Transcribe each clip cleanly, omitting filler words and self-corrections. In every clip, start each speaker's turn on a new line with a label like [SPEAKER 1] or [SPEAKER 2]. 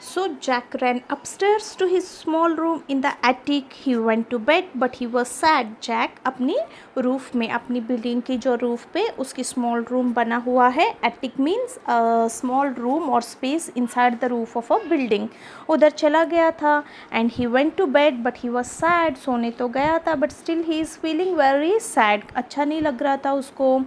[SPEAKER 1] So Jack ran upstairs to his small room in the attic. He went to bed, but he was sad. Jack अपनी roof में, अपनी building की जो roof पे उसकी small room बना हुआ है. एटिक मीन्स स्मॉल रूम और space inside the roof of a building. उधर चला गया था. And he went to bed but he was sad. सोने तो गया था but still he is feeling very sad. अच्छा नहीं लग रहा था उसको.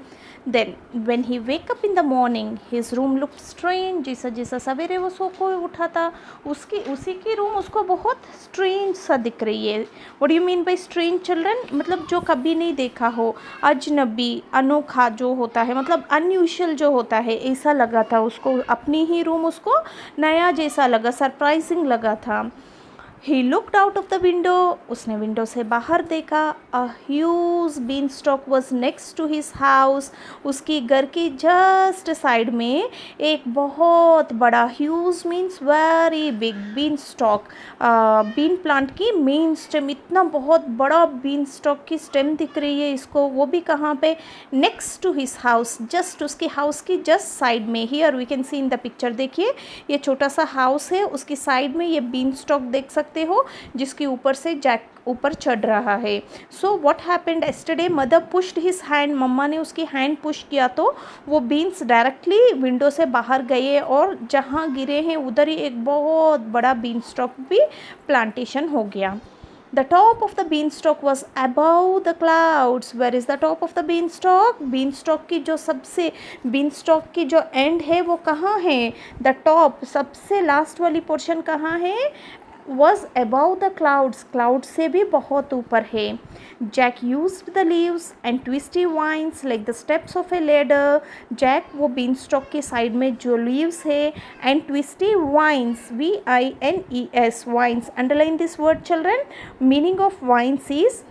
[SPEAKER 1] Then when he wake up in the morning, his room looked strange. जैसा जैसा सवेरे वो सो को उठा था उसी की रूम उसको बहुत स्ट्रेंज सा दिख रही है. What do you mean by strange children? मतलब जो कभी नहीं देखा हो, अजनबी, अनोखा जो होता है, मतलब अनयूजुअल जो होता है, ऐसा लगा था उसको. अपनी ही रूम उसको नया जैसा लगा, सरप्राइजिंग लगा था. He looked out of the window. उसने विंडो से बाहर देखा. A huge beanstalk was next to his house. उसकी घर की जस्ट साइड में एक बहुत बड़ा, huge means very big, beanstalk, bean plant की मेन स्टेम. इतना बहुत बड़ा beanstalk की स्टेम दिख रही है इसको. वो भी कहाँ पे? next to his house, just उसके हाउस की जस्ट साइड में. Here we can see in the picture. देखिए ये छोटा सा हाउस है, उसकी साइड में ये beanstalk देख सकते हो जिसके ऊपर से जैक ऊपर चढ़ रहा है. So what happened yesterday? Mother pushed his hand. मम्मा ने उसकी हैंड पुश किया तो वो बीन्स डायरेक्टली विंडो से बाहर गए और जहाँ गिरे हैं उधर ही एक बहुत बड़ा बीन स्टॉक भी प्लांटेशन हो गया. The top of the beanstalk was above the clouds. Where is the top of the beanstalk? beanstalk की जो सबसे beanstalk की जो end है वो कहाँ है? The top, सबसे लास्ट वाली पोर्शन कहाँ है? was above the clouds. clouds से भी बहुत ऊपर है. Jack used the leaves and twisty vines like the steps of a ladder. Jack वो beanstalk के साइड में जो leaves है and twisty vines, V-I-N-E-S, vines. Underline this word children. Meaning of vines is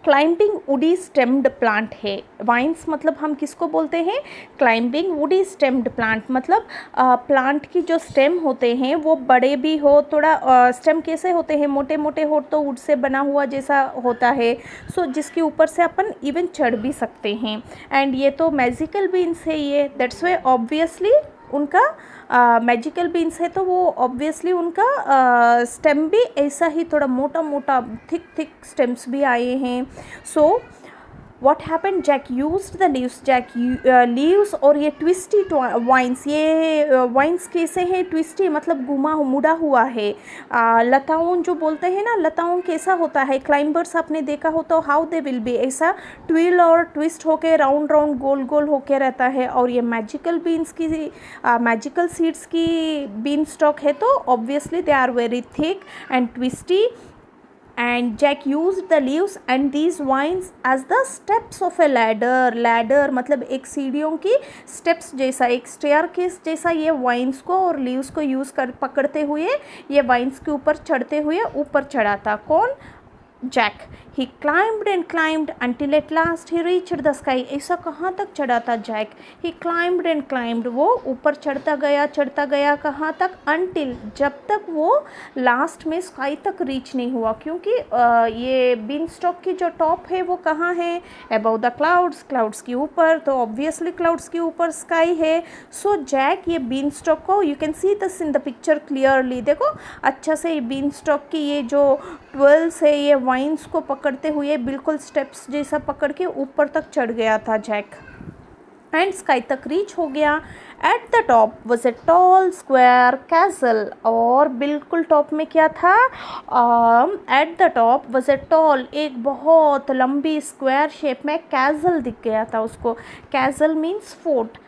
[SPEAKER 1] climbing woody stemmed plant है. Wines मतलब हम किसको बोलते हैं? Climbing woody stemmed plant. मतलब प्लांट की जो स्टेम होते हैं वो बड़े भी हो, थोड़ा स्टेम कैसे होते हैं? मोटे मोटे हो तो वुड से बना हुआ जैसा होता है. सो जिसके ऊपर से अपन इवन चढ़ भी सकते हैं. एंड ये तो मैजिकल बीन्स है ये. दैट्स वे ऑब्वियसली उनका मैजिकल बीन्स है तो वो ऑब्वियसली उनका स्टेम भी ऐसा ही थोड़ा मोटा मोटा थिक स्टेम्स भी आए हैं. So what happen? Jack used the leaves. Jack leaves और ये ट्विस्टी वाइन्स, ये वाइन्स कैसे हैं? ट्विस्टी मतलब घुमा मुड़ा हुआ है. लताओं जो बोलते हैं ना, लताओं कैसा होता है? क्लाइंबर्स आपने देखा हो तो हाउ दे विल बी, ऐसा ट्विल और ट्विस्ट होके राउंड राउंड गोल गोल होके रहता है. और ये मैजिकल बीन्स की मैजिकल सीड्स की बीन स्टॉक है तो obviously they are very thick and twisty. And Jack used the leaves and these vines as the steps of a ladder. ladder मतलब एक सीढ़ियों की steps जैसा, एक staircase जैसा. ये vines को और leaves को यूज़ कर पकड़ते हुए ये vines के ऊपर चढ़ते हुए ऊपर चढ़ा था. कौन? Jack. He climbed and climbed until at last he reached the sky. ऐसा कहाँ तक चढ़ा था Jack? He climbed and climbed. वो ऊपर चढ़ता गया कहाँ तक? Until, जब तक वो लास्ट में स्काई तक रीच नहीं हुआ. क्योंकि ये बीन स्टॉक की जो टॉप है वो कहाँ है? Above the clouds. क्लाउड्स के ऊपर, तो ऑब्वियसली क्लाउड्स के ऊपर स्काई है. सो जैक ये बीन स्टॉक को, you can see this in the picture clearly. देखो अच्छा से, ये बीन स्टॉक की ये जो ट्वेल्स है ये वाइन्स को पकड़ते हुए बिल्कुल स्टेप्स जैसा पकड़ के ऊपर तक चढ़ गया था जैक. एंड स्काई तक रीच हो गया. At the top was a tall square castle. और बिल्कुल टॉप में क्या था? At the top was a tall, एक बहुत लंबी स्क्वायर शेप में कैसल दिख गया था उसको. Castle means fort.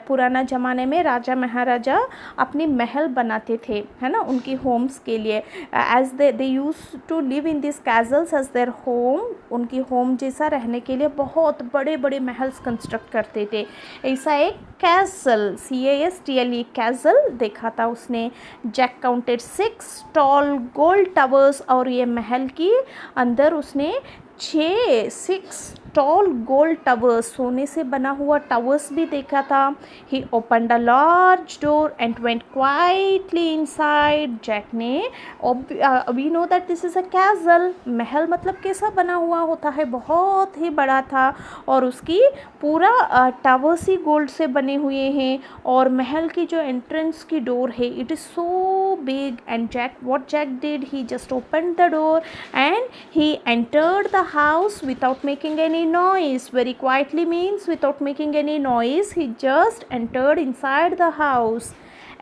[SPEAKER 1] पुराना ज़माने में राजा महाराजा अपनी महल बनाते थे, है ना, उनकी होम्स के लिए. As they used to live in this castles as their home. उनकी होम जैसा रहने के लिए बहुत बड़े बड़े महल्स कंस्ट्रक्ट करते थे. ऐसा एक कैसल, CASTLE, कैसल देखा था उसने. Jack counted 6 tall gold towers. और ये महल की अंदर उसने 6 टॉल गोल्ड टवर्स, सोने से बना हुआ टवर्स भी देखा था। He open the large door and went quietly inside. Jack ने, we know that this is a castle, महल मतलब कैसा बना हुआ होता है, बहुत ही बड़ा था और उसकी पूरा टावर्स ही गोल्ड से बने हुए हैं। और महल की जो एंट्रेंस की डोर है, it is so big and Jack, what Jack did, he just open the door and he entered the house without making any noise. Very quietly means without making any noise. He just entered inside the house.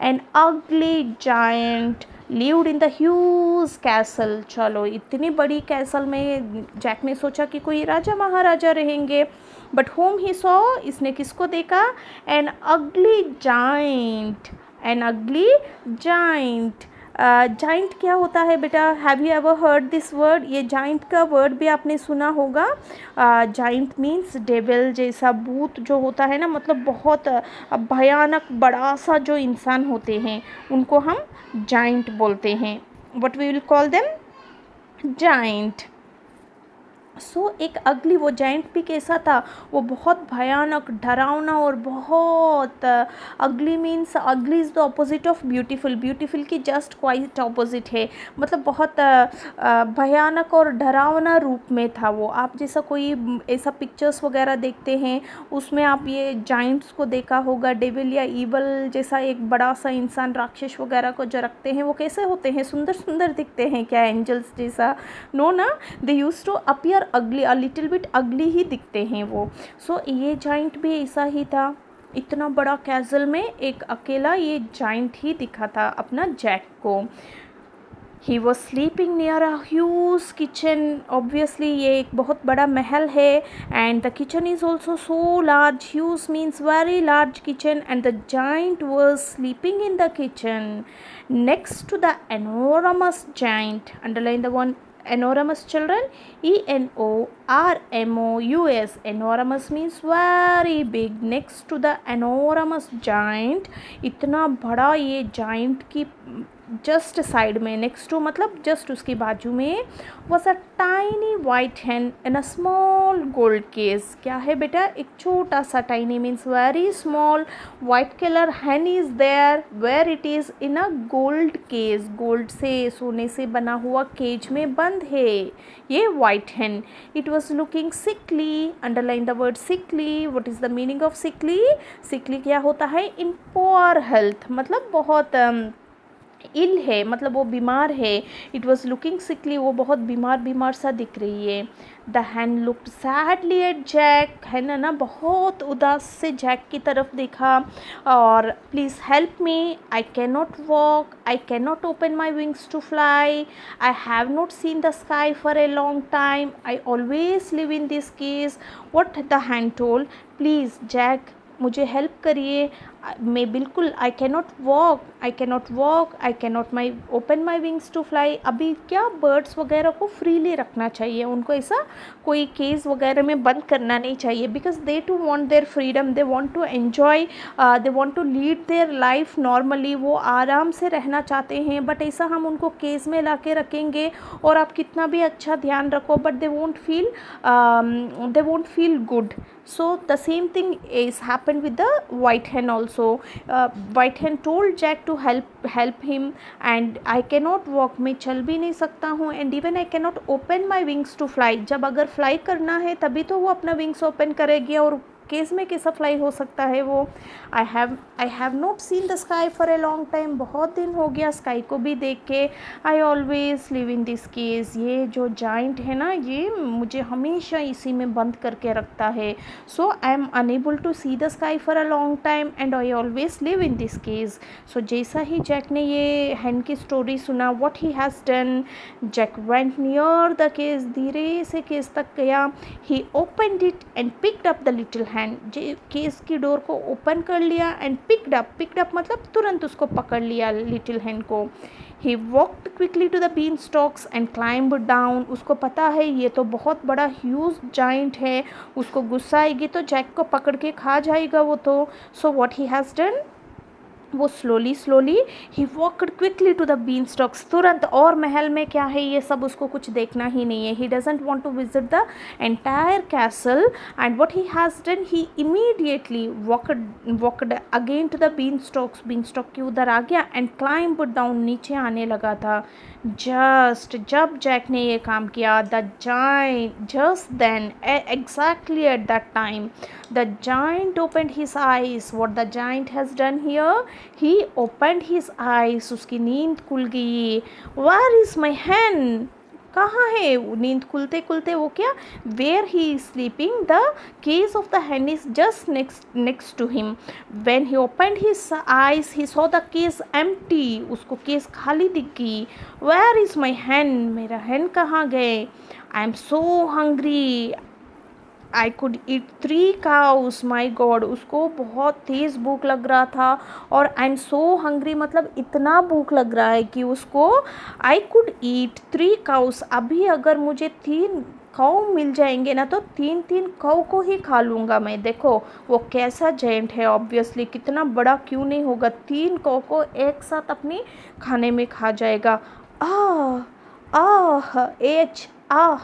[SPEAKER 1] An ugly giant lived in the huge castle. चलो, इतनी बड़ी castle में Jack ने सोचा कि कोई राजा महाराजा रहेंगे, but whom he saw, इसने किसको देखा? An ugly giant. An ugly giant. Giant क्या होता है बेटा? Have you ever heard this word? ये जाइंट का वर्ड भी आपने सुना होगा। जाइंट मीन्स डेविल, जैसा भूत जो होता है ना, मतलब बहुत भयानक बड़ा सा जो इंसान होते हैं उनको हम जाइंट बोलते हैं। What we will call them? Giant. So एक अगली, वो जाइंट भी कैसा था? वो बहुत भयानक, डरावना और बहुत अगली मीन्स, अगली is the opposite of beautiful, beautiful की जस्ट क्वाइट ऑपोजिट है, मतलब बहुत भयानक और डरावना रूप में था वो। आप जैसा कोई ऐसा पिक्चर्स वगैरह देखते हैं उसमें आप ये जाइंट्स को देखा होगा, डेविल या ईवल जैसा एक बड़ा सा इंसान, राक्षस वगैरह को जो रखते हैं वो कैसे होते हैं? सुंदर सुंदर दिखते हैं क्या? एंजल्स जैसा? नो ना, दे यूज टू अपीयर अगली, अ लिटिल बिट अगली ही दिखते हैं वो। सो ये जाइंट भी ऐसा ही था। इतना बड़ा कैसल में एक अकेला ये जाइंट ही दिखा था अपना जैक को। He was sleeping near a huge kitchen. Obviously ये एक बहुत बड़ा महल है and the kitchen is also so large. Huge means very large kitchen and the giant was sleeping in the kitchen next to the enormous giant. Underline the one enormous, children. enormous. Enormous means very big. Next to the enormous giant, इतना बड़ा ये giant की just side में, next to मतलब just उसकी बाजू में, was a tiny white hen in a small gold case. क्या है बेटा? एक छोटा सा, tiny means very small, white colour hen is there where it is in a gold case. Gold से, सोने से बना हुआ केज में बंद है ये white hen। It was looking sickly. Underline the word sickly. What is the meaning of sickly? Sickly क्या होता है? इन पुअर हेल्थ, मतलब बहुत इल है, मतलब वो बीमार है। इट वॉज लुकिंग सिकली, वो बहुत बीमार बीमार सा दिख रही है। The hen looked sadly at Jack. है ना, बहुत उदास से जैक की तरफ देखा। और please help me, I can not walk, I can not open my wings to fly, I have not seen the sky for a long time, I always live in this case. What the hen told, please Jack मुझे help करिए, मैं बिल्कुल, I can not walk, I can not walk, I can not my open my wings to fly. अभी क्या birds वगैरह को freely रखना चाहिए, उनको ऐसा कोई केज वगैरह में बंद करना नहीं चाहिए, because they to want their freedom, they want to enjoy, they want to lead their life normally. वो आराम से रहना चाहते हैं, बट ऐसा हम उनको केज में ला के रखेंगे और आप कितना भी अच्छा ध्यान रखो, but they won't feel good. So the same thing is happened with the white hen also. White hen told Jack to help him and I cannot walk, मैं चल भी नहीं सकता हूँ, and even I cannot open my wings to fly। जब अगर fly करना है तभी तो वो अपना विंग्स ओपन करेगी, और केस में कैसा फ्लाई हो सकता है वो। आई have not seen the sky for a long time, बहुत दिन हो गया स्काई को भी देख के। आई always live in this case, ये जो जाइंट है ना, ये मुझे हमेशा इसी में बंद करके रखता है। So I am unable to see the sky for a long time and I always live in this cage. So जैसा ही जैक ने ये hen की स्टोरी सुना, what he has done, Jack went near the cage, धीरे से cage तक गया। He opened it and picked up the little hen, cage की डोर को ओपन कर लिया एंड पिक्ड अप मतलब तुरंत उसको पकड़ लिया लिटिल hen को। He walked quickly to the been stalks and climb down. उसको पता है ये तो बहुत बड़ा ह्यूज जाइंट है, उसको गुस्सा आएगी तो जैक को पकड़ के खा जाएगा वो तो। So what he has done, वो slowly he walked quickly to the been stalks, तुरंत, और महल में क्या है ये सब उसको कुछ देखना ही नहीं है. He doesn't want to visit the entire castle and what he has done, he immediately walked again to the been stocks के उधर आ गया एंड क्लाइंब डाउन, नीचे आने लगा था. जब जैक ने ये काम किया, the giant just then exactly at that time the giant opened his eyes. What the giant has done here, he opened his eyes, उसकी नींद खुल गई. Where is my hen? कहाँ है? नींद खुलते खुलते वो क्या, where he is sleeping, the cage of the hen is just next to him. When he opened his eyes, he saw the cage empty. उसको केस खाली दिख गई. Where is my hen? मेरा hen कहाँ गए? I am so hungry. I could eat 3 cows. My God, उसको बहुत तेज़ भूख लग रहा था. और आई एम सो हंग्री मतलब इतना भूख लग रहा है कि उसको I could eat 3 cows. अभी अगर मुझे 3 काऊ मिल जाएंगे ना तो 3 काऊ को ही खा लूँगा मैं. देखो वो कैसा जेंट है, ऑब्वियसली कितना बड़ा क्यों नहीं होगा, 3 काऊ को एक साथ अपने खाने में खा जाएगा.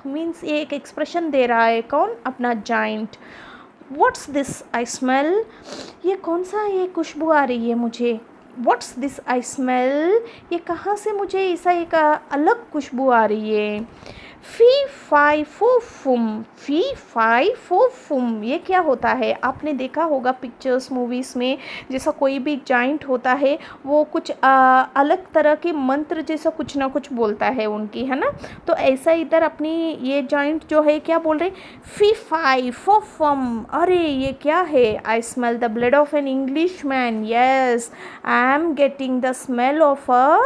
[SPEAKER 1] मीन्स ये एक एक्सप्रेशन दे रहा है. कौन? अपना giant. What's this I smell, ये कौन सा ये खुशबू आ रही है मुझे. व्हाट्स दिस आई स्मेल, ये कहाँ से मुझे ऐसा एक अलग खुशबू आ रही है. फी फाई फो फुम, ये क्या होता है? आपने देखा होगा पिक्चर्स मूवीज़ में, जैसा कोई भी जाइंट होता है वो कुछ अलग तरह के मंत्र जैसा कुछ ना कुछ बोलता है उनकी, है ना. तो ऐसा इधर अपनी ये जाइंट जो है क्या बोल रहे, फी फाई फो फम. अरे ये क्या है? आई smell the blood of an English man. Yes, I am getting the smell of a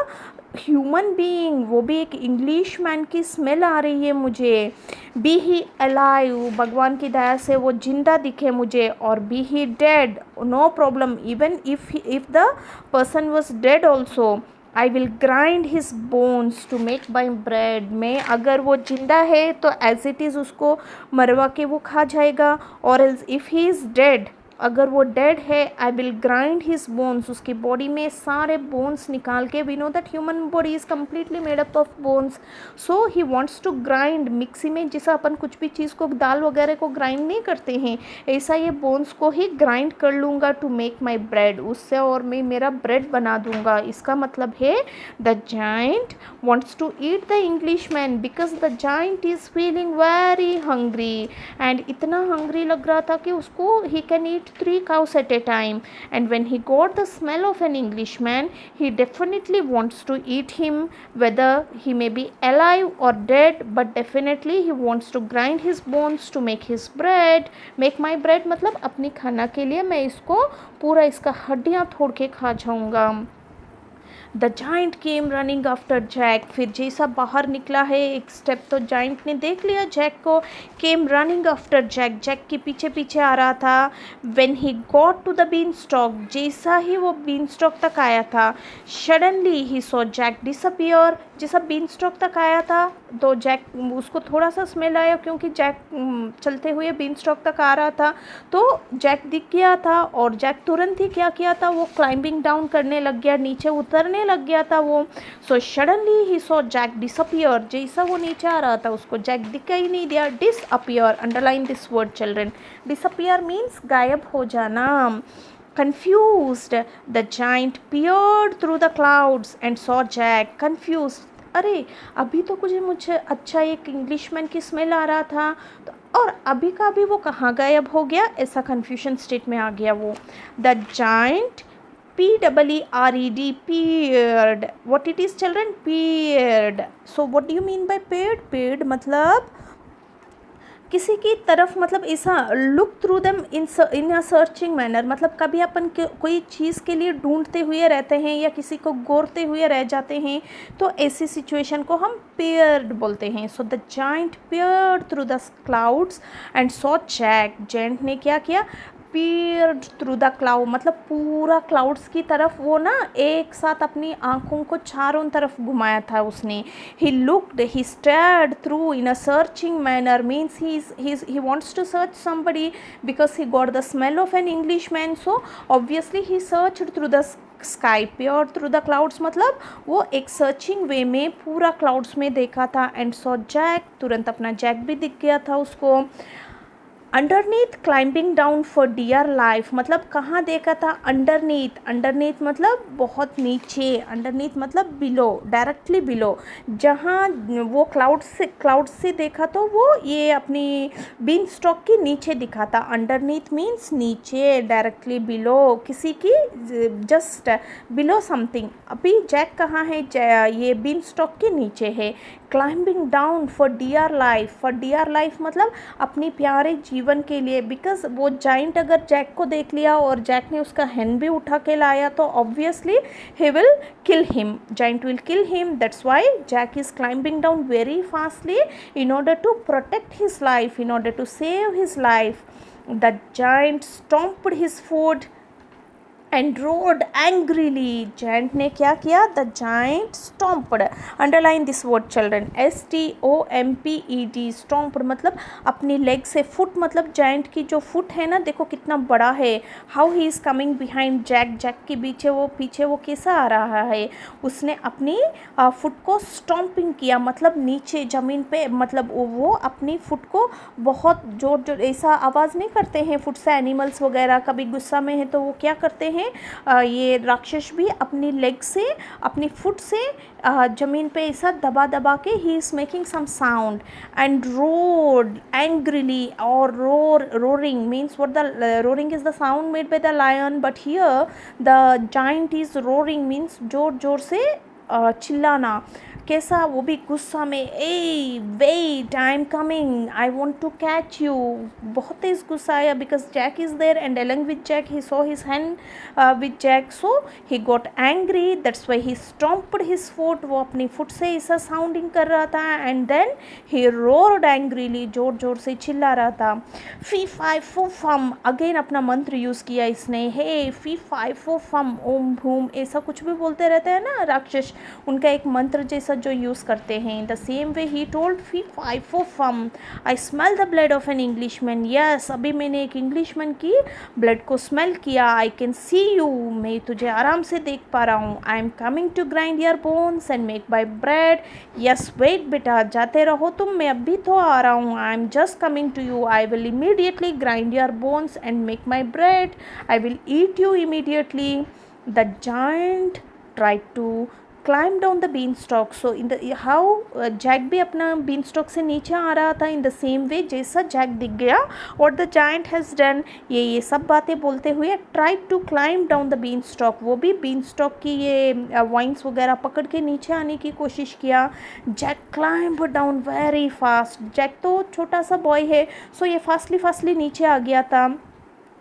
[SPEAKER 1] human being. वो भी एक इंग्लिश मैन की स्मेल आ रही है मुझे. बी ही अलाइव, भगवान की दया से वो जिंदा दिखे मुझे. और be he dead, no problem, even if the person was dead also, I will grind his bones to make my bread. मैं अगर वो जिंदा है तो एज इट इज़ उसको मरवा के वो खा जाएगा. और इफ़ ही इज़ डेड, अगर वो डेड है, I will grind his bones, उसकी बॉडी में सारे बोन्स निकाल के. We know that human body is completely made up of bones. So he wants to grind, mixie में जैसा अपन कुछ भी चीज़ को, दाल वगैरह को ग्राइंड नहीं करते हैं, ऐसा ये बोन्स को ही ग्राइंड कर लूँगा टू मेक माई ब्रेड. उससे और मैं मेरा ब्रेड बना दूँगा. इसका मतलब है the giant wants to eat the English man because the giant is feeling very hungry. And इतना हंग्री लग रहा था कि उसको ही can eat 3 cows at a time. And when he got the smell of an Englishman, he definitely wants to eat him, whether he may be alive or dead, but definitely he wants to grind his bones to make his bread. Make my bread मतलब अपनी खाना के लिए मैं इसको पूरा इसका हड्डियाँ तोड़ के खा जाऊँगा. The giant came running after Jack. फिर जैसा बाहर निकला है एक स्टेप तो जाइंट ने देख लिया जैक को. Came running after Jack, Jack के पीछे पीछे आ रहा था. When he got to the been stock, जैसा ही वो बीन स्टॉक तक आया था, suddenly he saw Jack disappear. जैसा बीन स्टॉक तक आया था तो जैक, उसको थोड़ा सा स्मेल आया क्योंकि जैक चलते हुए बीन स्टॉक तक आ रहा था, तो जैक दिख गया था. और जैक तुरंत ही क्या किया था, वो क्लाइंबिंग डाउन करने लग गया, नीचे उतरने लग गया था वो. So suddenly he saw Jack disappear. जैसा वो नीचे आ रहा था उसको जैक दिखा ही नहीं दिया. Disappear, underline this word children. Disappear means गायब हो जाना. Confused, the giant peered through the clouds and saw Jack. Confused, अरे अभी तो मुझे अच्छा एक इंग्लिशमैन की स्मेल आ रहा था तो, और अभी का अभी वो कहाँ गायब हो गया, ऐसा कन्फ्यूजन स्टेट में आ गया वो. The giant P-E-E-R-E-D, peered. What it is children? Peered. So what do you mean by peered? Peered मतलब किसी की तरफ, मतलब ऐसा look through them in a searching manner. मतलब कभी अपन कोई चीज़ के लिए ढूंढते हुए रहते हैं या किसी को गोरते हुए रह जाते हैं तो ऐसी सिचुएशन को हम पेयर्ड बोलते हैं. So the giant peered through the clouds and saw Jack. Giant ने क्या किया, peered थ्रू द क्लाउड, मतलब पूरा क्लाउड्स की तरफ वो ना एक साथ अपनी आँखों को चारों तरफ घुमाया था उसने. he looked, he stared through in a searching manner, means he wants to search somebody because he got the smell of an Englishman. So obviously he searched through the sky पे और थ्रू द क्लाउड्स मतलब वो एक searching वे में पूरा clouds में देखा था एंड सॉ जैक, तुरंत अपना जैक भी दिख गया था उसको। Underneath climbing down for dear life मतलब कहाँ देखा था, अंडरनीथ, अंडरनीथ मतलब बहुत नीचे, अंडरनीथ मतलब बिलो, डायरेक्टली बिलो, जहाँ वो क्लाउड से देखा तो वो ये अपनी बीन स्टॉक के नीचे दिखा था। अंडरनीथ मीन्स नीचे, डायरेक्टली बिलो, किसी की जस्ट बिलो समथिंग। अभी जैक कहाँ है, ये बीन स्टॉक के नीचे है। Climbing down for dear life, for dear life मतलब अपनी प्यारे जीवन के लिए, बिकॉज वो जाइंट अगर जैक को देख लिया और जैक ने उसका हैंड भी उठा के लाया तो obviously he will kill him, giant will kill him, that's why Jack is climbing down very fastly in order to protect his life, in order to save his life. The giant stomped his foot and roared angrily, giant ने क्या किया, the giant stomped, underline this word children, STOMPED, stomped मतलब अपनी leg से, foot मतलब giant की जो foot है ना, देखो कितना बड़ा है, how he is coming behind Jack, Jack के पीछे वो कैसा आ रहा है, उसने अपनी फुट को स्टॉम्पिंग किया मतलब नीचे ज़मीन पे, मतलब वो अपनी फुट को बहुत जोर ऐसा आवाज़ नहीं करते हैं फुट से, एनिमल्स वगैरह कभी गुस्सा में है तो वो क्या करते हैं, ये राक्षस भी अपनी लेग से, अपनी फुट से ज़मीन पे ऐसा दबा दबा के he is making some sound and roared angrily, और roaring means what the roaring is the sound made by the lion, but here the giant is roaring means जोर जोर से चिल्लाना, कैसा, वो भी गुस्सा में, ah wait I am coming I want to catch you, बहुत तेज गुस्सा आया, because Jack is there and along with Jack he saw his hand with Jack, so he got angry, that's why he stomped his foot, वो अपनी foot से ऐसा sounding कर रहा था, and then he roared angrily, जोर जोर से चिल्ला रहा था। फी फाई फू फम, अगेन अपना मंत्र यूज़ किया इसने, हे फी फाई फू फम ओम भूम, ऐसा कुछ भी बोलते रहते हैं ना राक्षस, उनका एक मंत्र जैसा जो यूज़ करते हैं। The same way he told fee fi fo fum, I smell the blood of an Englishman, yes अभी मैंने एक इंग्लिशमैन की ब्लड को स्मेल किया, आई कैन सी यू, मैं तुझे आराम से देख पा रहा हूँ, I am coming to grind your bones and make my bread, yes wait बेटा जाते रहो तुम, मैं अभी तो आ रहा हूँ, I am just coming to you, I will immediately grind your bones and make my bread, I will eat you immediately. The giant tried to climb down the beanstalk, so in the how Jack भी अपना beanstalk से नीचे आ रहा था, in the same way जैसा Jack दिख गया, what the giant has done, ये सब बातें बोलते हुए tried to climb down the beanstalk, वो भी beanstalk की ये वाइन्स वगैरह पकड़ के नीचे आने की कोशिश किया। Jack climbed down very fast, Jack तो छोटा सा बॉय है, सो ये फास्टली नीचे आ गया था।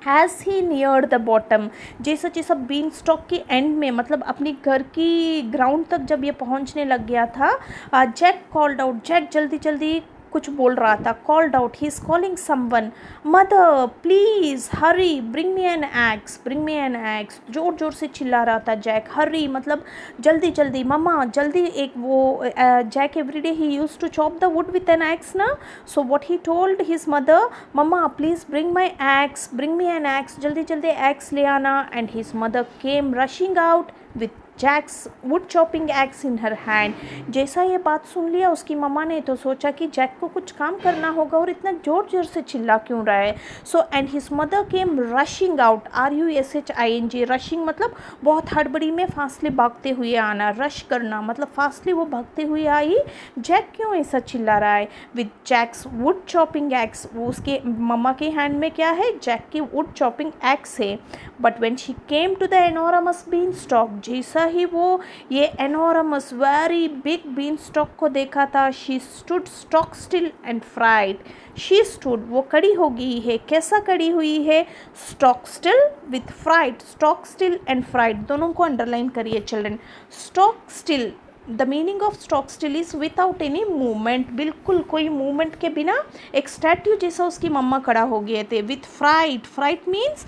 [SPEAKER 1] Has he near the bottom, जैसा जैसा बीन स्टॉक की एंड में, मतलब अपनी घर की ग्राउंड तक जब ये पहुंचने लग गया था, जैक कॉल्ड आउट, जैक जल्दी जल्दी कुछ बोल रहा था, called out, he is calling someone, mother please hurry bring me an axe, bring me an axe, जोर जोर से चिल्ला रहा था जैक, हरी मतलब जल्दी जल्दी, मम्मा जल्दी, एक वो Jack everyday he use to chop the wood with an axe ना, so what he told his mother, mamma please bring my axe, bring me an axe, जल्दी जल्दी एक्स ले आना, and his mother came rushing out with Jack's wood chopping axe in her hand. जैसा ये बात सुन लिया उसकी मम्मा ने तो सोचा कि जैक को कुछ काम करना होगा और इतना जोर जोर से चिल्ला क्यों रहा है, so and his mother came rushing out, RUSHING, rushing मतलब बहुत हड़बड़ी में फास्टली भागते हुए आना, रश करना मतलब फास्टली वो भागते हुए आई, जैक क्यों ऐसा चिल्ला रहा है, with Jack's wood chopping axe, वो उसके मम्मा के हैंड में क्या है, जैक की वुड चॉपिंग एक्स है। But when she came to the enormous bean stock, जैसा ही वो ये enormous very big bean stalk को देखा था, she stood stock still and fried, she stood वो खड़ी हो गई है, कैसा खड़ी हुई है, stock still with fried, stock still and fried दोनों को अंडरलाइन करिए children. Stock still, the meaning of stock still is without any movement, बिल्कुल कोई मूवमेंट के बिना एक स्टैट्यू जैसा उसकी मम्मा खड़ा हो गए थे। विथ फ्राइट, फ्राइट मीन्स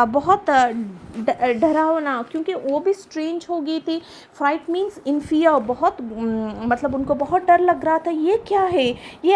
[SPEAKER 1] बहुत डरावना, क्योंकि वो भी स्ट्रेंज हो गई थी, फ्राइट मीन्स इन फियर, बहुत मतलब उनको बहुत डर लग रहा था, ये क्या है, ये